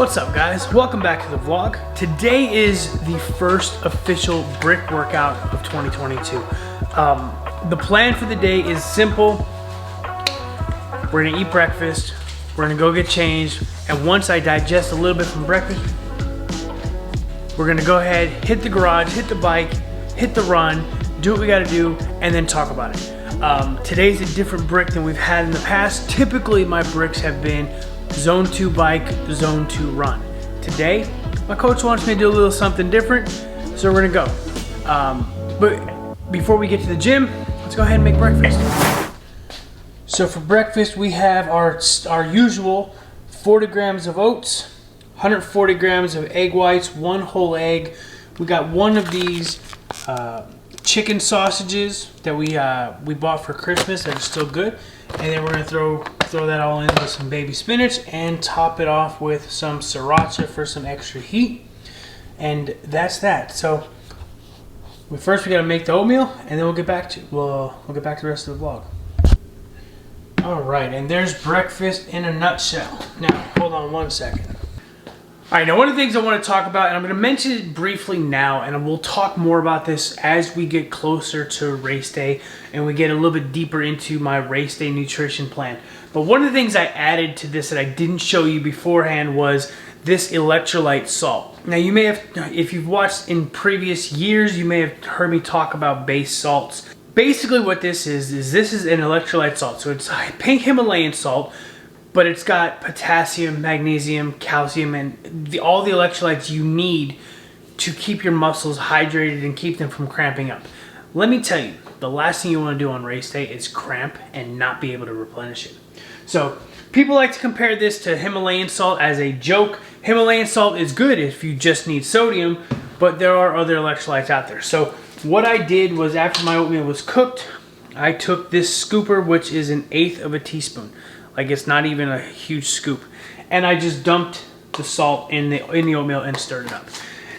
What's up, guys? Welcome back to the vlog. Today is the first official brick workout of 2022. The plan for the day is simple. We're gonna eat breakfast, we're gonna go get changed, and once I digest a little bit from breakfast, we're gonna go ahead, hit the garage, hit the bike, hit the run, do what we gotta do, and then talk about it. Today's a different brick than we've had in the past. Typically, my bricks have been Zone 2 bike, Zone 2 run. Today, my coach wants me to do a little something different, so we're gonna go. But before we get to the gym, let's go ahead and make breakfast. So for breakfast, we have our usual 40 grams of oats, 140 grams of egg whites, one whole egg. We got one of these chicken sausages that we bought for Christmas that are still good, and then we're gonna throw that all in with some baby spinach and top it off with some sriracha for some extra heat. And that's that. So first we gotta make the oatmeal, and then we'll get back to the rest of the vlog. All right, and there's breakfast in a nutshell. Now hold on one second. All right, now one of the things I want to talk about, and I'm going to mention it briefly now, and we'll talk more about this as we get closer to race day and we get a little bit deeper into my race day nutrition plan. But one of the things I added to this that I didn't show you beforehand was this electrolyte salt. Now you may have, if you've watched in previous years, you may have heard me talk about base salts. Basically what this is this is an electrolyte salt. So it's pink Himalayan salt, but it's got potassium, magnesium, calcium, and all the electrolytes you need to keep your muscles hydrated and keep them from cramping up. Let me tell you, the last thing you want to do on race day is cramp and not be able to replenish it. So people like to compare this to Himalayan salt as a joke. Himalayan salt is good if you just need sodium, but there are other electrolytes out there. So what I did was, after my oatmeal was cooked, I took this scooper, which is 1/8 of a teaspoon. Like, it's not even a huge scoop. And I just dumped the salt in the oatmeal and stirred it up.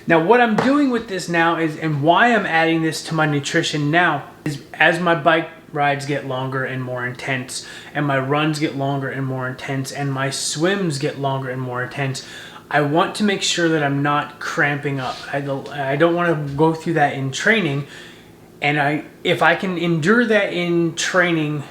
Now what I'm doing with this now is, and why I'm adding this to my nutrition now, is as my bike rides get longer and more intense, and my runs get longer and more intense, and my swims get longer and more intense, I want to make sure that I'm not cramping up. I don't want to go through that in training. And if I can endure that in training,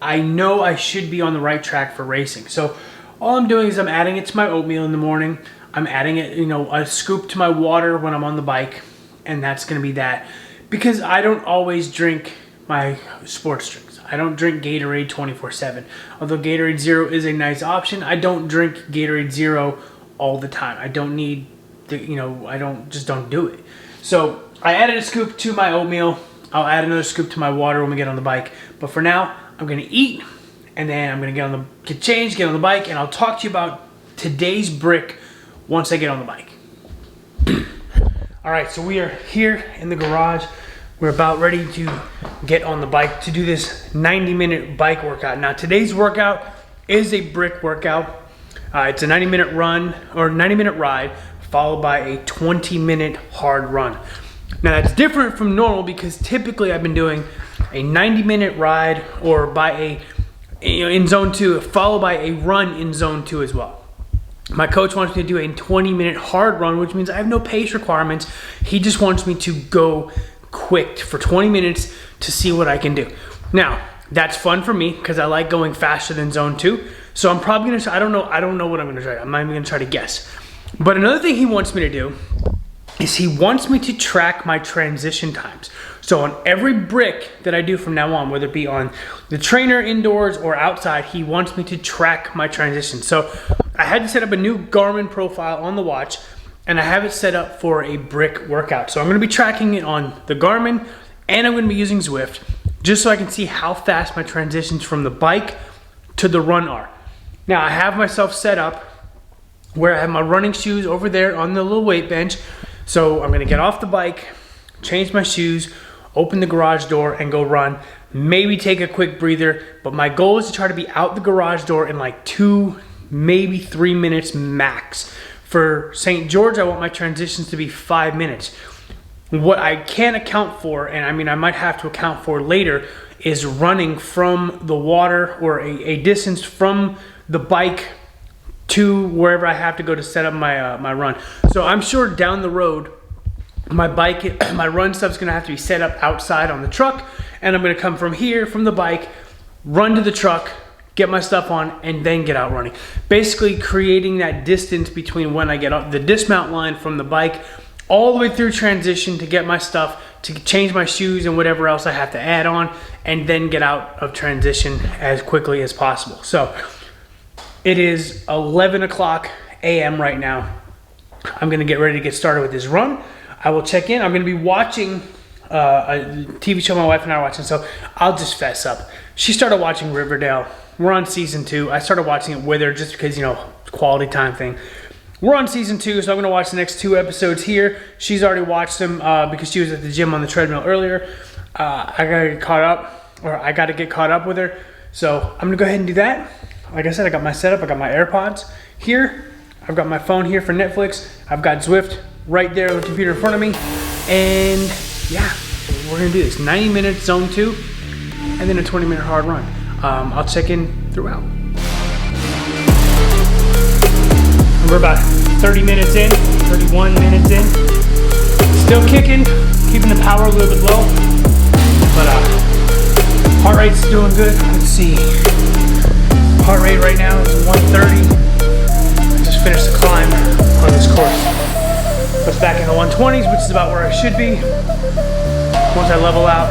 I know I should be on the right track for racing. So all I'm doing is I'm adding it to my oatmeal in the morning. I'm adding it, a scoop to my water when I'm on the bike, and that's going to be that. Because I don't always drink my sports drinks. I don't drink Gatorade 24/7. Although Gatorade Zero is a nice option, I don't drink Gatorade Zero all the time. I don't need the, I just don't do it. So I added a scoop to my oatmeal. I'll add another scoop to my water when we get on the bike. But for now, I'm gonna eat, and then I'm gonna get changed, get on the bike, and I'll talk to you about today's brick once I get on the bike. All right, so we are here in the garage. We're about ready to get on the bike to do this 90-minute bike workout. Now today's workout is a brick workout. It's a 90-minute run or 90-minute ride followed by a 20-minute hard run. Now that's different from normal because typically I've been doing a 90-minute ride or in zone 2 followed by a run in zone 2 as well. My coach wants me to do a 20-minute hard run, which means I have no pace requirements. He just wants me to go quick for 20 minutes to see what I can do. Now that's fun for me because I like going faster than zone 2. So I'm probably gonna, I don't know what I'm gonna try. I'm not even gonna try to guess. But another thing he wants me to do is he wants me to track my transition times. So on every brick that I do from now on, whether it be on the trainer indoors or outside, he wants me to track my transition. So I had to set up a new Garmin profile on the watch, and I have it set up for a brick workout. So I'm gonna be tracking it on the Garmin, and I'm gonna be using Zwift, just so I can see how fast my transitions from the bike to the run are. Now I have myself set up where I have my running shoes over there on the little weight bench. So I'm gonna get off the bike, change my shoes, open the garage door and go run, maybe take a quick breather, but my goal is to try to be out the garage door in like 2, maybe 3 minutes max. For St. George, I want my transitions to be 5 minutes. What I can't account for, and I might have to account for later, is running from the water or a distance from the bike to wherever I have to go to set up my my run. So I'm sure down the road, my bike, my run stuff's gonna have to be set up outside on the truck, and I'm gonna come from here, from the bike, run to the truck, get my stuff on, and then get out running. Basically creating that distance between when I get off the dismount line from the bike all the way through transition to get my stuff, to change my shoes and whatever else I have to add on, and then get out of transition as quickly as possible. So it is 11 o'clock a.m. right now. I'm gonna get ready to get started with this run. I will check in. I'm gonna be watching a TV show my wife and I are watching, so I'll just fess up. She started watching Riverdale. We're on season 2. I started watching it with her just because, you know, quality time thing. We're on season 2, so I'm gonna watch the next 2 episodes here. She's already watched them because she was at the gym on the treadmill earlier. I gotta get caught up, or I gotta get caught up with her. So I'm gonna go ahead and do that. Like I said, I got my setup. I got my AirPods here. I've got my phone here for Netflix. I've got Zwift right there on the computer in front of me. And yeah, we're gonna do this. 90 minutes zone 2, and then a 20-minute hard run. I'll check in throughout. We're about 30 minutes in, 31 minutes in. Still kicking, keeping the power a little bit low, but heart rate's doing good. Let's see. Heart rate right now is 130. I just finished the climb on this course. It's back in the 120s, which is about where I should be. Once I level out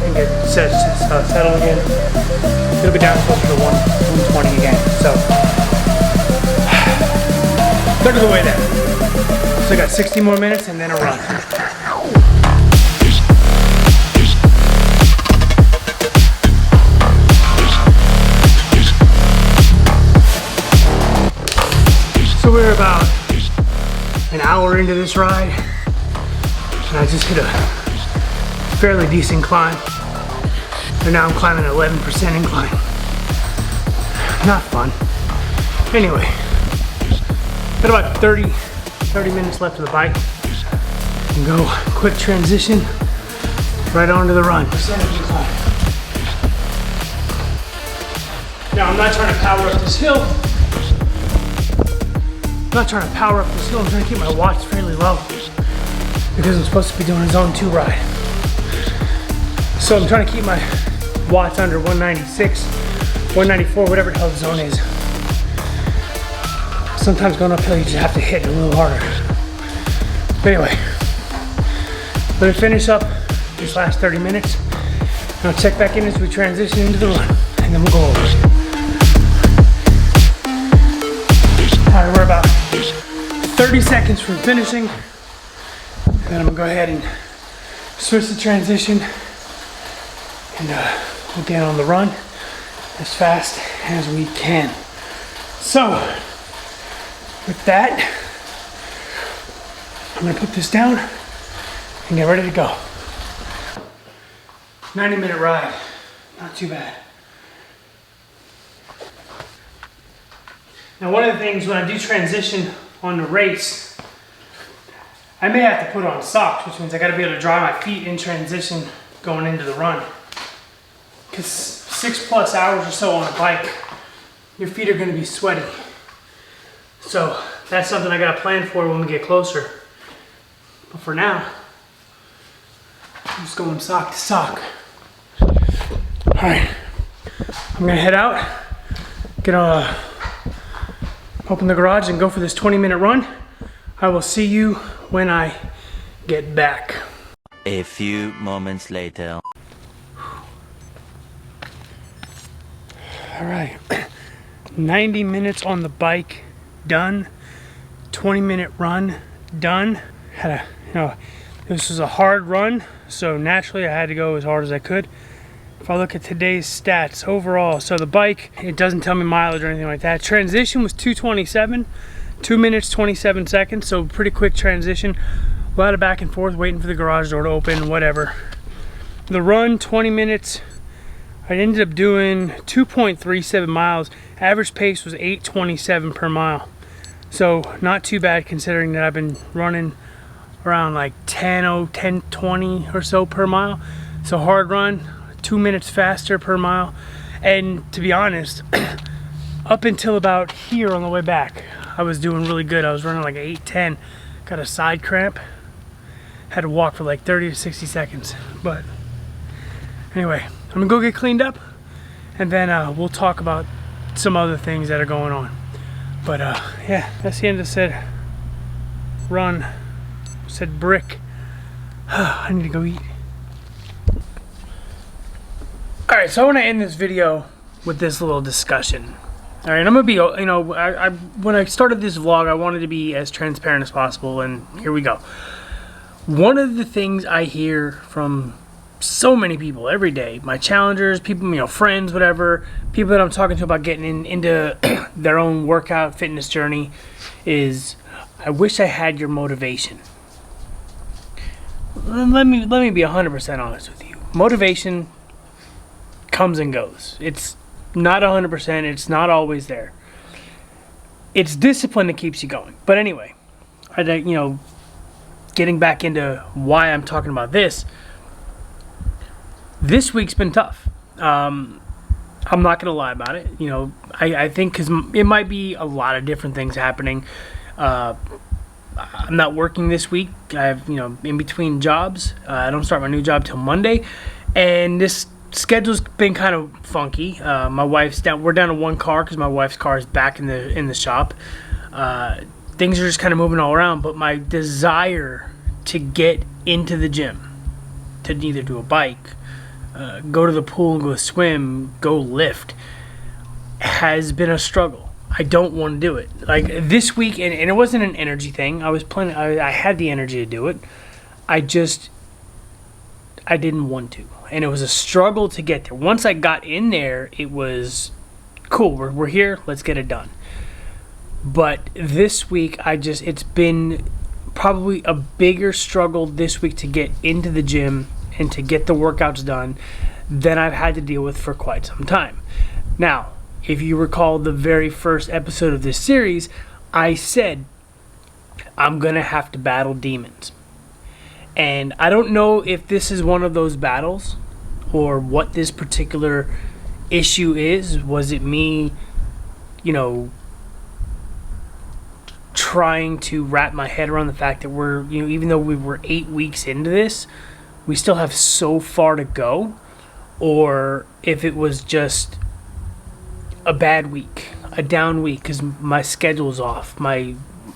and get settled again, it'll be down closer to 120 again. So, third of the way there. So I got 60 more minutes and then a run. So we're about an hour into this ride, and I just hit a fairly decent climb. And now I'm climbing an 11% incline. Not fun. Anyway, got about 30 minutes left of the bike. And go quick transition right onto the run. Now I'm not trying to power up this hill. I'm trying to keep my watch fairly low because I'm supposed to be doing a zone 2 ride. So I'm trying to keep my watch under 196, 194, whatever the hell the zone is. Sometimes going uphill you just have to hit it a little harder. But anyway, let me finish up this last 30 minutes and I'll check back in as we transition into the run, and then we'll go over it. Alright, we're about 30 seconds from finishing, and then I'm gonna go ahead and switch the transition and we'll get on the run as fast as we can. So with that, I'm gonna put this down and get ready to go. 90-minute ride, not too bad. Now one of the things when I do transition on the race, I may have to put on socks, which means I gotta be able to dry my feet in transition going into the run. Because 6+ hours or so on a bike, your feet are gonna be sweaty. So that's something I gotta plan for when we get closer. But for now, I'm just going sock to sock. All right, I'm gonna head out, open the garage and go for this 20-minute run. I will see you when I get back. A few moments later. All right, 90 minutes on the bike, done. 20-minute run, done. This was a hard run, so naturally I had to go as hard as I could. If I look at today's stats overall, so the bike, it doesn't tell me mileage or anything like that. Transition was 2:27, 2 minutes 27 seconds, so pretty quick transition. A lot of back and forth, waiting for the garage door to open, whatever. The run, 20 minutes. I ended up doing 2.37 miles. Average pace was 8:27 per mile. So not too bad considering that I've been running around like 10:20 or so per mile. So hard run, 2 minutes faster per mile. And to be honest, Up until about here on the way back, I was doing really good. I was running like 8:10. Got a side cramp. Had to walk for like 30 to 60 seconds. But anyway, I'm gonna go get cleaned up, and then we'll talk about some other things that are going on. But yeah, that's the end of said run, said brick. I need to go eat. Alright, so I want to end this video with this little discussion. Alright, I'm going to be, you know, when I started this vlog, I wanted to be as transparent as possible, and here we go. One of the things I hear from so many people every day, my challengers, people, you know, friends, whatever, people that I'm talking to about getting into their own workout fitness journey, is, I wish I had your motivation. Let me be 100% honest with you. Motivation comes and goes. It's not 100%. It's not always there. It's discipline that keeps you going. But anyway, you know, getting back into why I'm talking about this. This week's been tough. I'm not gonna lie about it. You know, I think because it might be a lot of different things happening. I'm not working this week. I have, you know, in between jobs. I don't start my new job till Monday, and this schedule's been kind of funky. My wife's down. We're down to one car because my wife's car is back in the shop. Things are just kind of moving all around. But my desire to get into the gym, to either do a bike, go to the pool and go swim, go lift, has been a struggle. I don't want to do it. Like this week, and it wasn't an energy thing. I was planning. I had the energy to do it. I didn't want to, and it was a struggle to get there. Once I got in there, it was cool. We're here. Let's get it done. But this week, it's been probably a bigger struggle this week to get into the gym and to get the workouts done than I've had to deal with for quite some time. Now, if you recall the very first episode of this series, I said I'm going to have to battle demons. And I don't know if this is one of those battles or what this particular issue is. Was it me, you know, trying to wrap my head around the fact that we're, you know, even though we were 8 weeks into this, we still have so far to go? Or if it was just a bad week, a down week, because my schedule's off.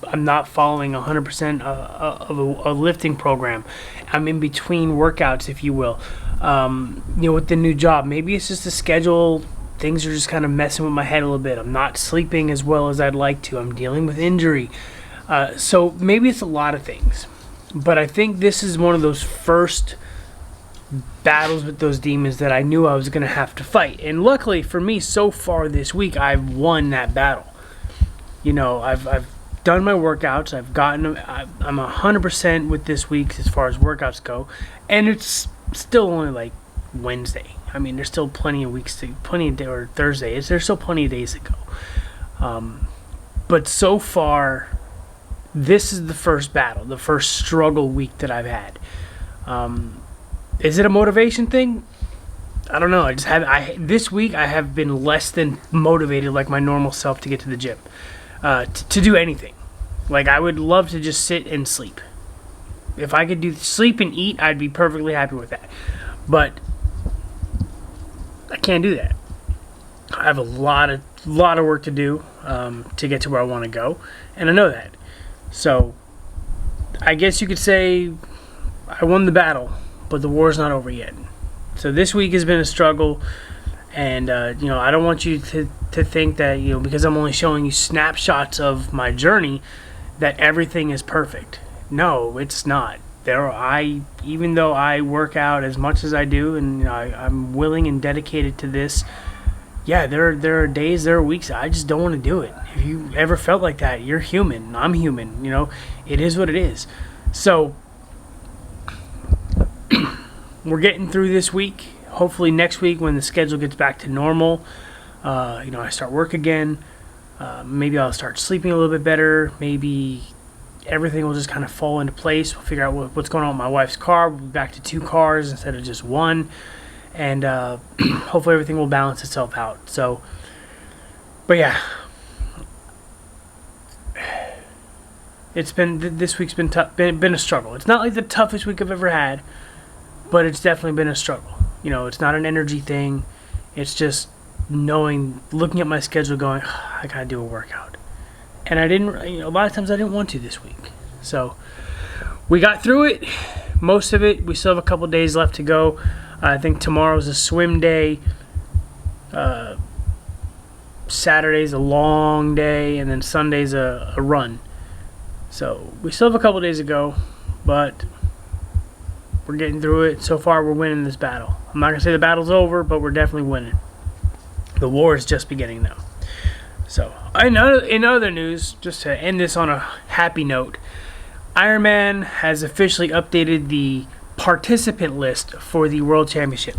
I'm not following 100% of a lifting program. I'm in between workouts, if you will. You know, with the new job, maybe it's just the schedule. Things are just kind of messing with my head a little bit. I'm not sleeping as well as I'd like to. I'm dealing with injury. So maybe it's a lot of things. But I think this is one of those first battles with those demons that I knew I was going to have to fight. And luckily for me, so far this week, I've won that battle. You know, I've done my workouts. I'm 100% with this week as far as workouts go. And it's still only like Wednesday. I mean, there's still plenty of weeks or Thursday. There's still plenty of days to go. But so far, this is the first battle, the first struggle week that I've had. Is it a motivation thing? I don't know. This week I have been less than motivated like my normal self to get to the gym, to do anything. Like I would love to just sit and sleep. If I could do sleep and eat, I'd be perfectly happy with that. But I can't do that. I have a lot of work to do to get to where I want to go, and I know that. So I guess you could say I won the battle, but the war's not over yet. So this week has been a struggle, and you know, I don't want you to think that, you know, because I'm only showing you snapshots of my journey, that everything is perfect. No, it's not. Even though I work out as much as I do, and I'm willing and dedicated to this, yeah, there are days, there are weeks I just don't want to do it. If you ever felt like that, you're human. I'm human. You know, it is what it is. So we're getting through this week. Hopefully next week, when the schedule gets back to normal, you know, I start work again. Maybe I'll start sleeping a little bit better. Maybe everything will just kind of fall into place. We'll figure out what's going on with my wife's car. We'll be back to 2 cars instead of just 1. And hopefully everything will balance itself out. So, But yeah, this week's been tough, been a struggle. It's not like the toughest week I've ever had, but it's definitely been a struggle. You know, it's not an energy thing. It's just looking at my schedule, going, I gotta do a workout, and I didn't. A lot of times I didn't want to this week, so we got through it. Most of it. We still have a couple days left to go. I think tomorrow's a swim day. Saturday's a long day, and then Sunday's a run. So we still have a couple days to go, but we're getting through it. So far, we're winning this battle. I'm not going to say the battle's over, but we're definitely winning. The war is just beginning now. So, in other news, just to end this on a happy note, Ironman has officially updated the participant list for the World Championship,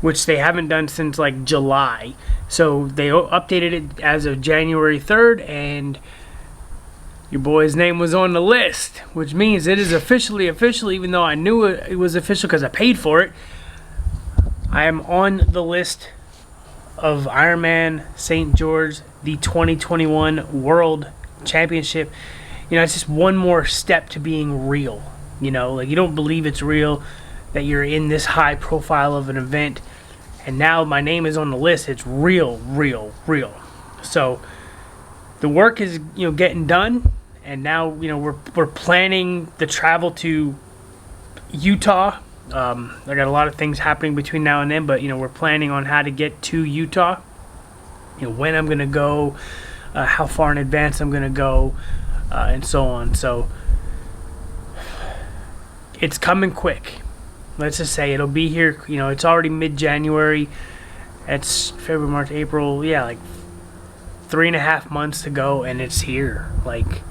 which they haven't done since like July. So they updated it as of January 3rd, and your boy's name was on the list, which means it is officially official, even though I knew it was official because I paid for it. I am on the list of Ironman St. George, the 2021 World Championship. You know, it's just one more step to being real. You know, like, you don't believe it's real that you're in this high profile of an event, and now my name is on the list. It's real, real, real. So the work is, getting done, and now, we're planning the travel to Utah. I got a lot of things happening between now and then, but we're planning on how to get to Utah. When I'm gonna go, how far in advance I'm gonna go, and so on. So it's coming quick. Let's just say it'll be here. It's already mid-January. It's February, March, April. Yeah, like 3.5 months to go, and it's here. Like,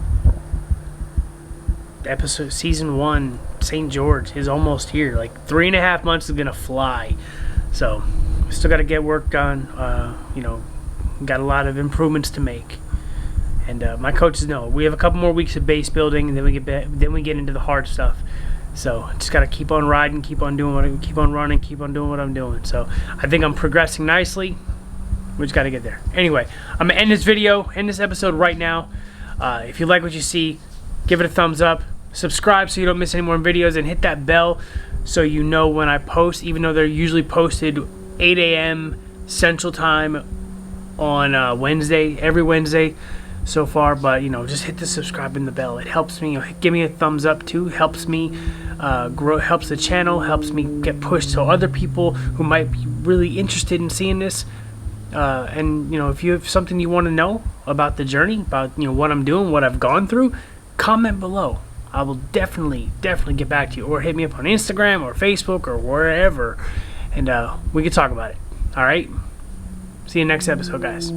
season 1, St. George is almost here. Like, 3.5 months is gonna fly. So we still got to get work done. Got a lot of improvements to make. And my coaches know we have a couple more weeks of base building, and then we get into the hard stuff. So just got to keep on riding, keep on running, keep on doing what I'm doing. So I think I'm progressing nicely. We just got to get there. Anyway, I'm going to end this episode right now. If you like what you see, give it a thumbs up. Subscribe so you don't miss any more videos, and hit that bell so you know when I post, even though they're usually posted 8 a.m. Central Time on every Wednesday so far. But just hit the subscribe and the bell. It helps me. Give me a thumbs up too. Helps me grow, helps the channel, helps me get pushed to other people who might be really interested in seeing this. And if you have something you want to know about the journey, about what I'm doing, what I've gone through, comment below. I will definitely get back to you, or hit me up on Instagram or Facebook or wherever, and we can talk about it. All right. See you next episode, guys.